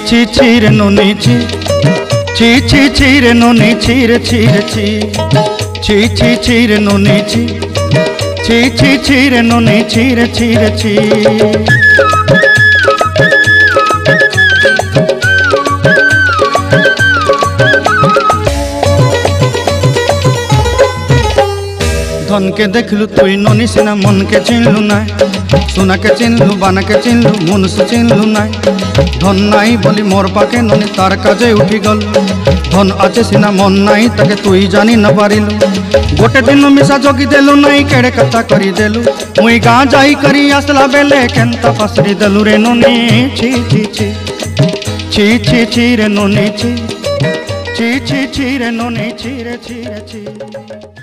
ছি ছি রে ননি ছি ছি ছি ছি রে ননি ছি রে ছি রে ছি ছি ছি ছি রে ননি ছি ছি ছি ছি রে ননি ছি রে ছি রে ছি धन के देखलु तुई ननी सिना मन के चिन्हलु ना सोना के चिन्हलु बाना के चिन्हलु मनुष्य चिन्हलु ना धन नाई बोली मोर पाके ननी तार काजे उठी गल धन आचे सिना मन नाई ताके तुई जानी न पारिलु गोटे दिन मिसा जगी देलु नाई केड़े कथा करी देलु मुई गाँ जाई करी आसला बेले केंता फसरी देलु रे ननी छी छी छी छी छी छी रे ननी छी छी छी छी रे ननी छी रे छी रे छी।